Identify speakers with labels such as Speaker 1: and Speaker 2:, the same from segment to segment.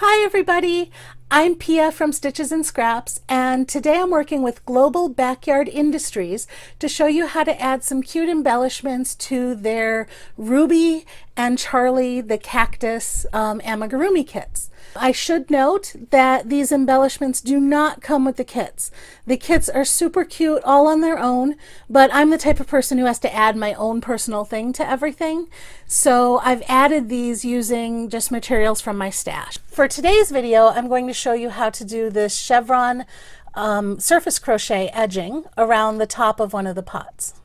Speaker 1: Hi everybody, I'm Pia from Stitches and Scraps, and today I'm working with Global Backyard Industries to show you how to add some cute embellishments to their Ruby and Charley the Cactus Amigurumi kits. I should note that these embellishments do not come with the kits. The kits are super cute all on their own, but I'm the type of person who has to add my own personal thing to everything. So I've added these using just materials from my stash. For today's video, I'm going to show you how to do this chevron surface crochet edging around the top of one of the pots.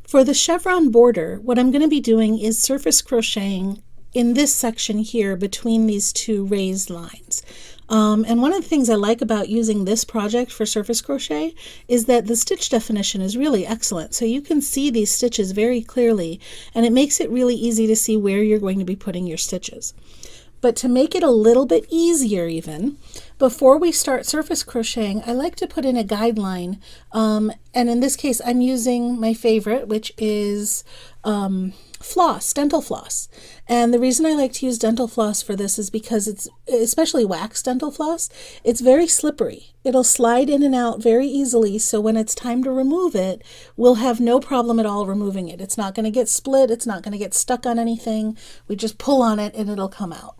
Speaker 1: For the chevron border, what I'm going to be doing is surface crocheting in this section here between these two raised lines. And one of the things I like about using this project for surface crochet is that the stitch definition is really excellent. So you can see these stitches very clearly, and it makes it really easy to see where you're going to be putting your stitches. But to make it a little bit easier even, before we start surface crocheting, I like to put in a guideline. And in this case, I'm using my favorite, which is floss, dental floss. And the reason I like to use dental floss for this is because it's, especially wax dental floss, it's very slippery. It'll slide in and out very easily, so when it's time to remove it, we'll have no problem at all removing it. It's not going to get split, it's not going to get stuck on anything. We just pull on it and it'll come out.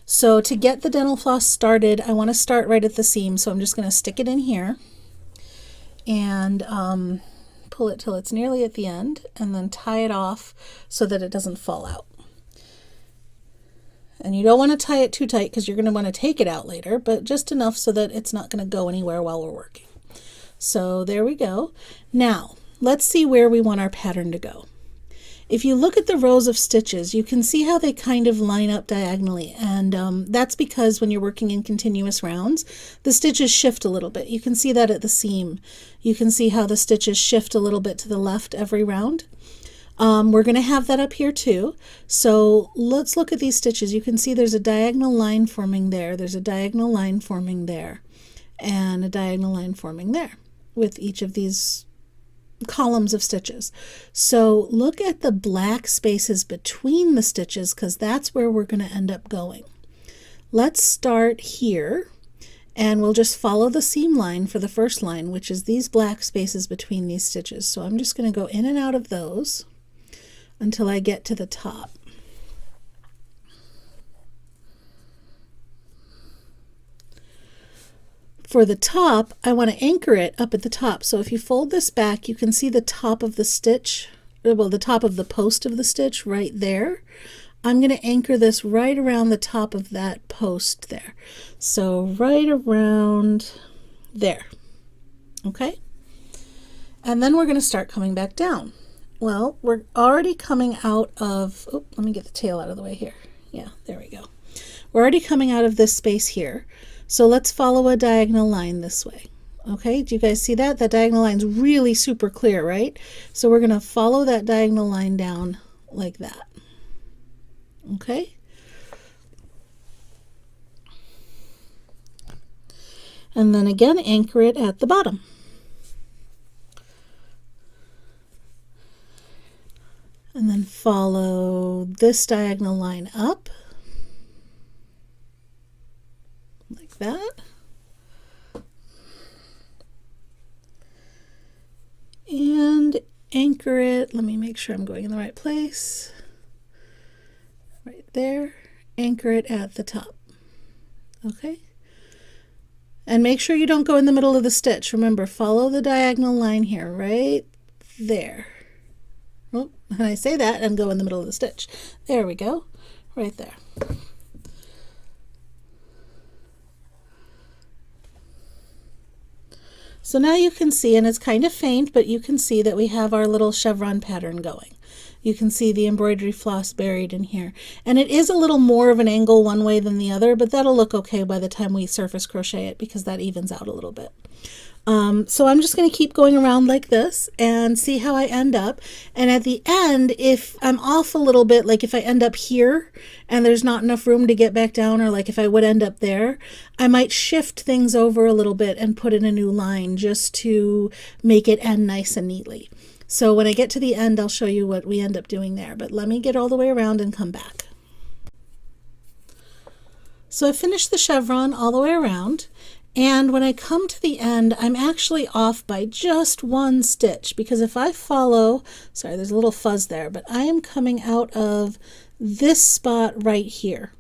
Speaker 1: So to get the dental floss started, I want to start right at the seam, so I'm just going to stick it in here and pull it till it's nearly at the end, and then tie it off so that it doesn't fall out. And you don't want to tie it too tight because you're going to want to take it out later, but just enough so that it's not going to go anywhere while we're working. So there we go. Now let's see where we want our pattern to go. If you look at the rows of stitches, you can see how they kind of line up diagonally, and that's because when you're working in continuous rounds, the stitches shift a little bit. You can see that at the seam. You can see how the stitches shift a little bit to the left every round. We're going to have that up here too. So let's look at these stitches. You can see there's a diagonal line forming there. There's a diagonal line forming there, and a diagonal line forming there with each of these columns of stitches. So look at the black spaces between the stitches because that's where we're going to end up going. Let's start here, and we'll just follow the seam line for the first line, which is these black spaces between these stitches. So I'm just going to go in and out of those until I get to the top. For the top, I want to anchor it up at the top. So if you fold this back, you can see the top of the stitch, well, the top of the post of the stitch right there. I'm going to anchor this right around the top of that post there. So right around there. Okay? And then we're going to start coming back down. Well, we're already coming out of, oh, let me get the tail out of the way here. Yeah, there we go. We're already coming out of this space here. So let's follow a diagonal line this way. Okay, do you guys see that? That diagonal line's really super clear, right? So we're going to follow that diagonal line down like that. Okay? And then again, anchor it at the bottom. And then follow this diagonal line up. Like that. And anchor it. Let me make sure I'm going in the right place. Right there. Anchor it at the top. Okay. And make sure you don't go in the middle of the stitch. Remember, follow the diagonal line here, right there. Oh, and I say that and go in the middle of the stitch. There we go. Right there. So now you can see, and it's kind of faint, but you can see that we have our little chevron pattern going. You can see the embroidery floss buried in here. And it is a little more of an angle one way than the other, but that'll look okay by the time we surface crochet it because that evens out a little bit. So I'm just going to keep going around like this and see how I end up. And at the end, if I'm off a little bit, like if I end up here and there's not enough room to get back down, or like if I would end up there, I might shift things over a little bit and put in a new line just to make it end nice and neatly. So when I get to the end, I'll show you what we end up doing there. But let me get all the way around and come back. So I finished the chevron all the way around, and when I come to the end, I'm actually off by just one stitch, because if I follow, sorry, there's a little fuzz there, but I am coming out of this spot right here.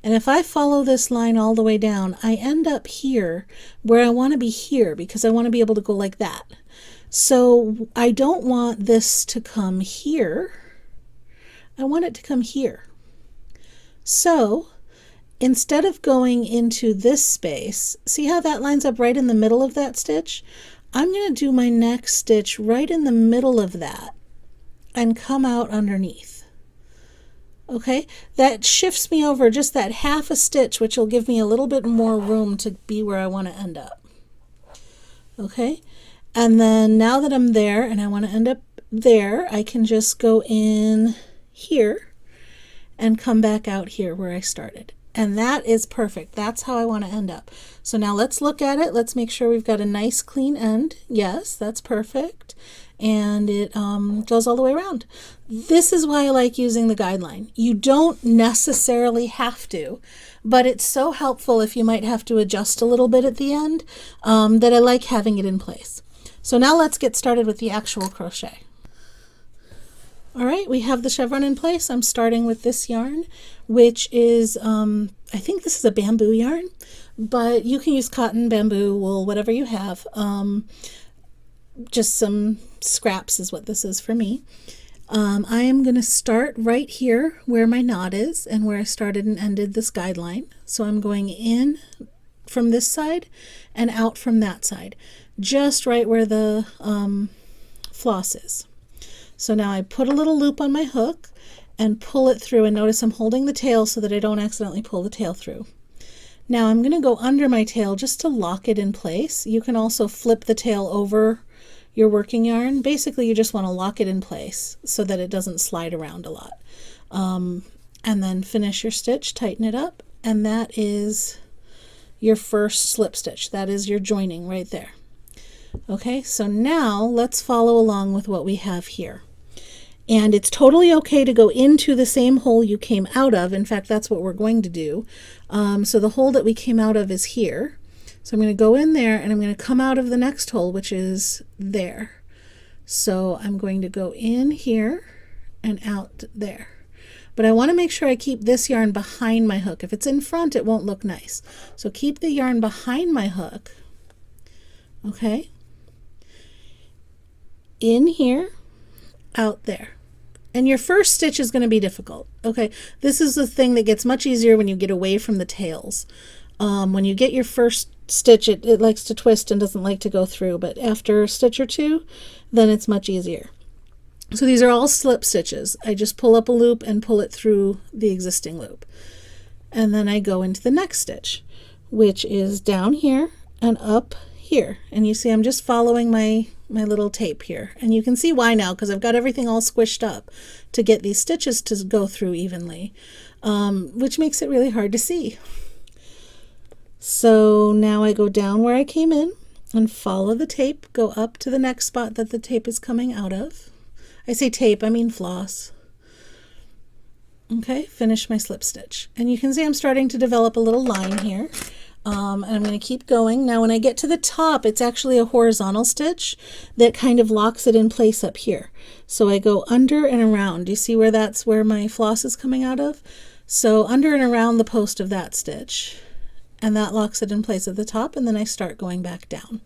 Speaker 1: And if I follow this line all the way down, I end up here where I want to be here, because I want to be able to go like that. So I don't want this to come here. I want it to come here. So instead of going into this space, see how that lines up right in the middle of that stitch? I'm going to do my next stitch right in the middle of that and come out underneath. Okay, that shifts me over just that half a stitch, which will give me a little bit more room to be where I want to end up. Okay, and then now that I'm there and I want to end up there, I can just go in here and come back out here where I started. And that is perfect. That's how I want to end up. So now let's look at it. Let's make sure we've got a nice clean end. Yes, that's perfect. And it goes all the way around. This is why I like using the guideline. You don't necessarily have to, but it's so helpful if you might have to adjust a little bit at the end, that I like having it in place. So now let's get started with the actual crochet. All right, we have the chevron in place. I'm starting with this yarn, which is, I think this is a bamboo yarn, but you can use cotton, bamboo, wool, whatever you have. Just some scraps is what this is for me. I am going to start right here where my knot is and where I started and ended this guideline. So I'm going in from this side and out from that side, just right where the floss is. So now I put a little loop on my hook and pull it through, and notice I'm holding the tail so that I don't accidentally pull the tail through. Now I'm going to go under my tail just to lock it in place. You can also flip the tail over your working yarn. Basically you just want to lock it in place so that it doesn't slide around a lot. And then finish your stitch, tighten it up, and that is your first slip stitch. That is your joining right there. Okay, so now let's follow along with what we have here. And it's totally okay to go into the same hole you came out of. In fact, that's what we're going to do. So the hole that we came out of is here. So I'm going to go in there and I'm going to come out of the next hole, which is there. So I'm going to go in here and out there. But I want to make sure I keep this yarn behind my hook. If it's in front, it won't look nice. So keep the yarn behind my hook. Okay. In here, out there. And your first stitch is going to be difficult. Okay, this is the thing that gets much easier when you get away from the tails. When you get your first stitch, it likes to twist and doesn't like to go through, but after a stitch or two, then it's much easier. So these are all slip stitches. I just pull up a loop and pull it through the existing loop. And then I go into the next stitch, which is down here and up here. And you see I'm just following my little tape here. And you can see why now, because I've got everything all squished up to get these stitches to go through evenly, which makes it really hard to see. So now I go down where I came in and follow the tape, go up to the next spot that the tape is coming out of. I say tape, I mean floss. Okay, finish my slip stitch. And you can see I'm starting to develop a little line here. And I'm going to keep going. Now when I get to the top, it's actually a horizontal stitch that kind of locks it in place up here. So I go under and around. Do you see where that's where my floss is coming out of? So under and around the post of that stitch. And that locks it in place at the top, and then I start going back down.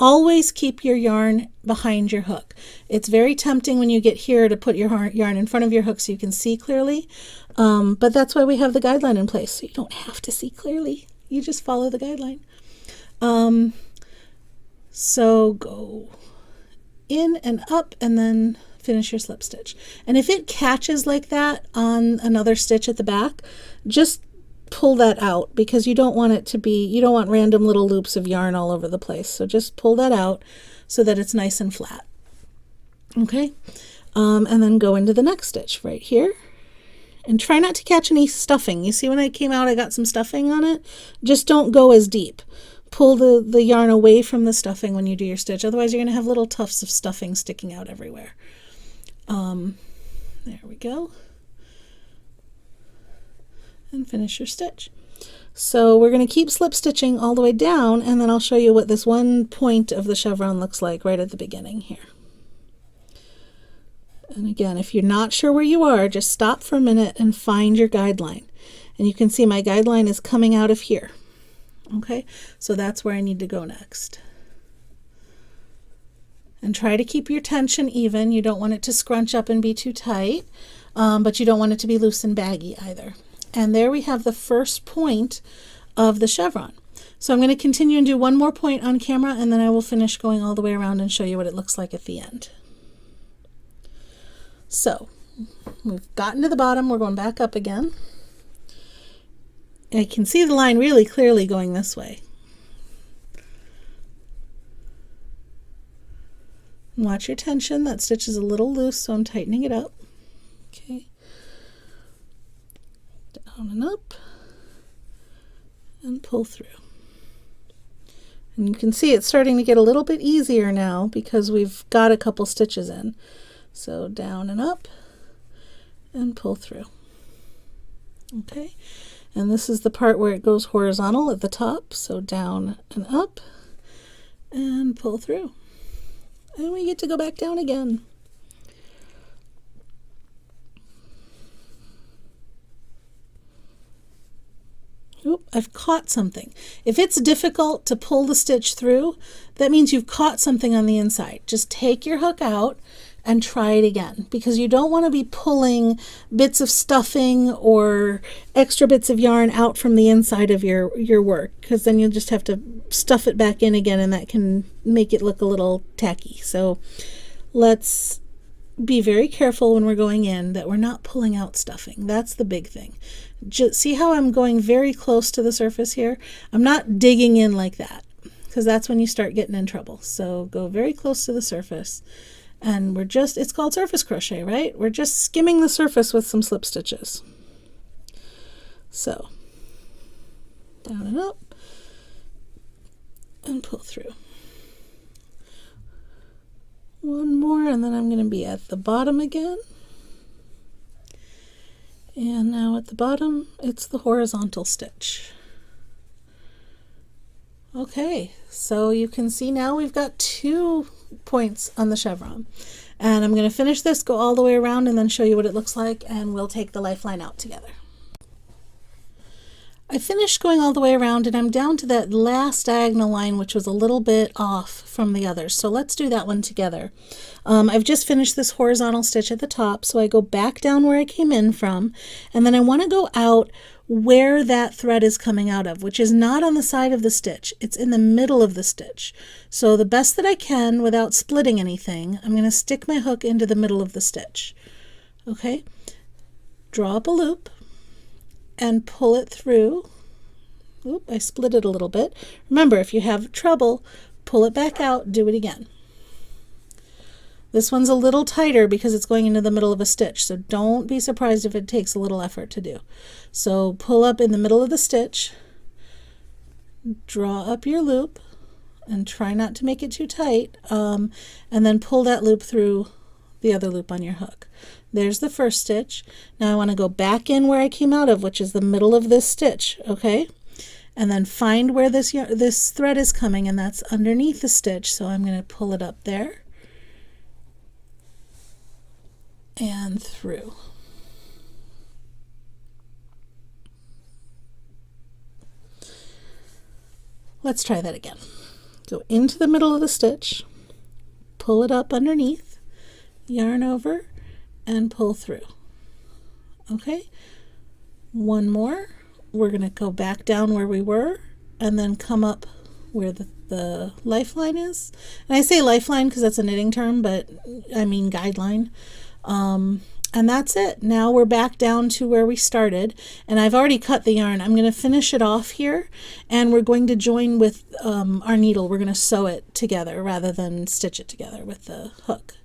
Speaker 1: Always keep your yarn behind your hook. It's very tempting when you get here to put your yarn in front of your hook so you can see clearly, but that's why we have the guideline in place, so you don't have to see clearly. You just follow the guideline. So go in and up and then finish your slip stitch. And if it catches like that on another stitch at the back, just pull that out, because you don't want it to be, you don't want random little loops of yarn all over the place. So just pull that out so that it's nice and flat. Okay, and then go into the next stitch right here. And try not to catch any stuffing. You see when I came out I got some stuffing on it? Just don't go as deep. Pull the yarn away from the stuffing when you do your stitch. Otherwise you're going to have little tufts of stuffing sticking out everywhere. There we go. And finish your stitch. So we're going to keep slip stitching all the way down, and then I'll show you what this one point of the chevron looks like right at the beginning here. And again, if you're not sure where you are, just stop for a minute and find your guideline. And you can see my guideline is coming out of here. Okay, so that's where I need to go next. And try to keep your tension even. You don't want it to scrunch up and be too tight, but you don't want it to be loose and baggy either. And there we have the first point of the chevron. So I'm going to continue and do one more point on camera, and then I will finish going all the way around and show you what it looks like at the end. So we've gotten to the bottom, we're going back up again. I can see the line really clearly going this way. Watch your tension, that stitch is a little loose, so I'm tightening it up. Okay. Down and up, and pull through. And you can see it's starting to get a little bit easier now because we've got a couple stitches in. So down and up, and pull through. Okay, and this is the part where it goes horizontal at the top, so down and up, and pull through. And we get to go back down again. Oop, I've caught something. If it's difficult to pull the stitch through, that means you've caught something on the inside. Just take your hook out and try it again, because you don't want to be pulling bits of stuffing or extra bits of yarn out from the inside of your work, because then you'll just have to stuff it back in again, and that can make it look a little tacky. So let's be very careful when we're going in that we're not pulling out stuffing. That's the big thing. Just see how I'm going very close to the surface here? I'm not digging in like that, because that's when you start getting in trouble. So go very close to the surface. And we're just, it's called surface crochet, right? We're just skimming the surface with some slip stitches. So down and up, and pull through. One more, and then I'm going to be at the bottom again. And now at the bottom, it's the horizontal stitch. Okay, so you can see now we've got 2 points on the chevron. And I'm going to finish this, go all the way around, and then show you what it looks like, and we'll take the lifeline out together. I finished going all the way around, and I'm down to that last diagonal line, which was a little bit off from the others. So let's do that one together. I've just finished this horizontal stitch at the top, so I go back down where I came in from, and then I want to go out where that thread is coming out of, which is not on the side of the stitch. It's in the middle of the stitch. So the best that I can, without splitting anything, I'm going to stick my hook into the middle of the stitch. Okay, draw up a loop and pull it through. Oop, I split it a little bit. Remember, if you have trouble, pull it back out, do it again. This one's a little tighter because it's going into the middle of a stitch, so don't be surprised if it takes a little effort to do. So pull up in the middle of the stitch, draw up your loop, and try not to make it too tight, and then pull that loop through the other loop on your hook. There's the first stitch. Now I want to go back in where I came out of, which is the middle of this stitch, okay? And then find where this thread is coming, and that's underneath the stitch, so I'm going to pull it up there and through. Let's try that again. Go into the middle of the stitch, pull it up underneath, yarn over, and pull through. Okay, one more. We're going to go back down where we were and then come up where the lifeline is. And I say lifeline because that's a knitting term, but I mean guideline. And that's it. Now we're back down to where we started, and I've already cut the yarn. I'm going to finish it off here, and we're going to join with our needle. We're going to sew it together rather than stitch it together with the hook.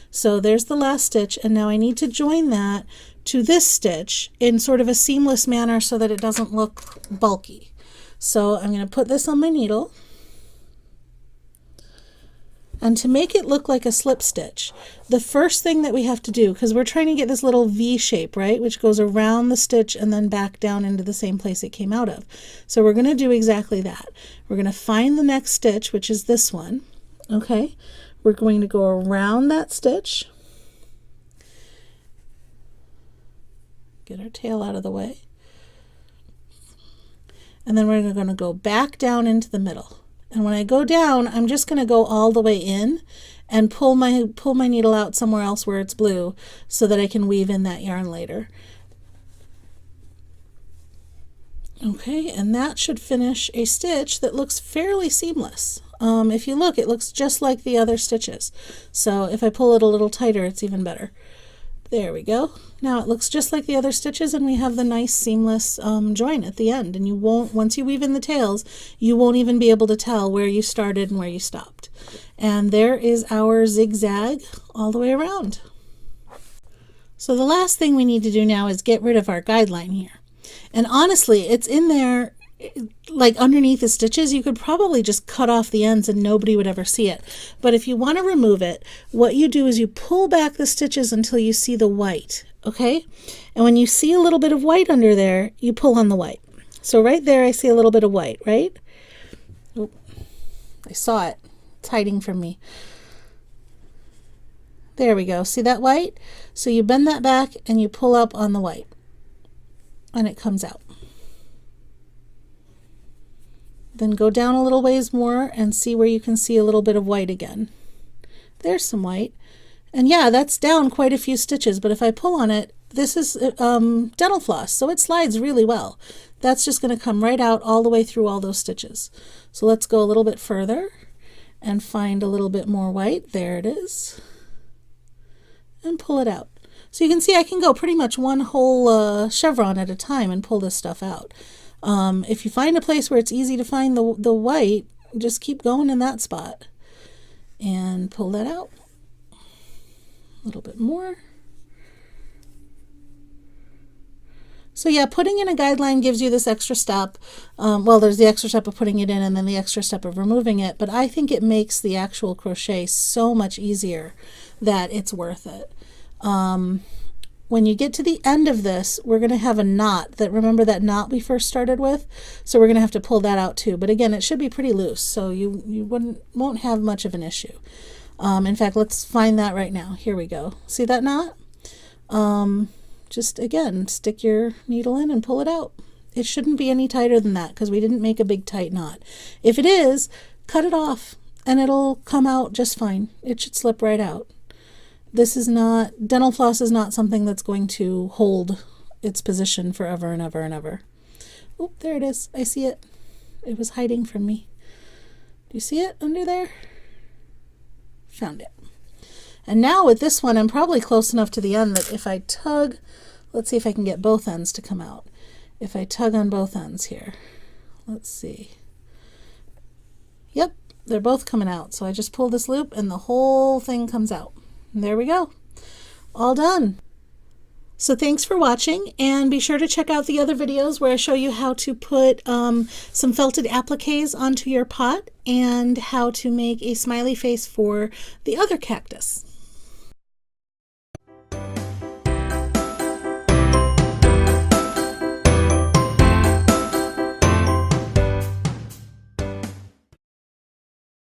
Speaker 1: So there's the last stitch, and now I need to join that to this stitch in sort of a seamless manner so that it doesn't look bulky. So I'm going to put this on my needle, And to make it look like a slip stitch, the first thing that we have to do, because we're trying to get this little V shape, right, which goes around the stitch and then back down into the same place it came out of. So we're going to do exactly that. We're going to find the next stitch, which is this one. Okay, we're going to go around that stitch, get our tail out of the way, and then we're going to go back down into the middle. And when I go down, I'm just going to go all the way in and pull my needle out somewhere else where it's blue so that I can weave in that yarn later. Okay, and that should finish a stitch that looks fairly seamless. If you look, it looks just like the other stitches. So if I pull it a little tighter, it's even better. There we go. Now it looks just like the other stitches, and we have the nice seamless join at the end. And you won't, once you weave in the tails, you won't even be able to tell where you started and where you stopped. And there is our zigzag all the way around. So the last thing we need to do now is get rid of our guideline here. And honestly, it's in there like underneath the stitches. You could probably just cut off the ends and nobody would ever see it. But if you want to remove it, what you do is you pull back the stitches until you see the white, okay? And when you see a little bit of white under there, you pull on the white. So right there I see a little bit of white, right? Oh, I saw it. It's hiding from me. There we go. See that white? So you bend that back and you pull up on the white and it comes out. Then go down a little ways more and see where you can see a little bit of white again. There's some white. And yeah, that's down quite a few stitches, but if I pull on it, this is dental floss, so it slides really well. That's just going to come right out all the way through all those stitches. So let's go a little bit further and find a little bit more white. There it is. And pull it out. So you can see I can go pretty much one whole chevron at a time and pull this stuff out. If you find a place where it's easy to find the white, just keep going in that spot and pull that out. A little bit more. So yeah, putting in a guideline gives you this extra step. Well, there's the extra step of putting it in and then the extra step of removing it, but I think it makes the actual crochet so much easier that it's worth it. When you get to the end of this, we're going to have a knot. Remember that knot we first started with? So we're going to have to pull that out too. But again, it should be pretty loose, so you won't have much of an issue. In fact, let's find that right now. Here we go. See that knot? Just again, stick your needle in and pull it out. It shouldn't be any tighter than that because we didn't make a big tight knot. If it is, cut it off and it'll come out just fine. It should slip right out. This is not, dental floss is not something that's going to hold its position forever and ever and ever. Oh, there it is. I see it. It was hiding from me. Do you see it under there? Found it. And now with this one, I'm probably close enough to the end that if I tug, let's see if I can get both ends to come out. If I tug on both ends here, let's see. Yep, they're both coming out. So I just pull this loop and the whole thing comes out. And there we go. All done. So thanks for watching, and be sure to check out the other videos where I show you how to put some felted appliques onto your pot and how to make a smiley face for the other cactus.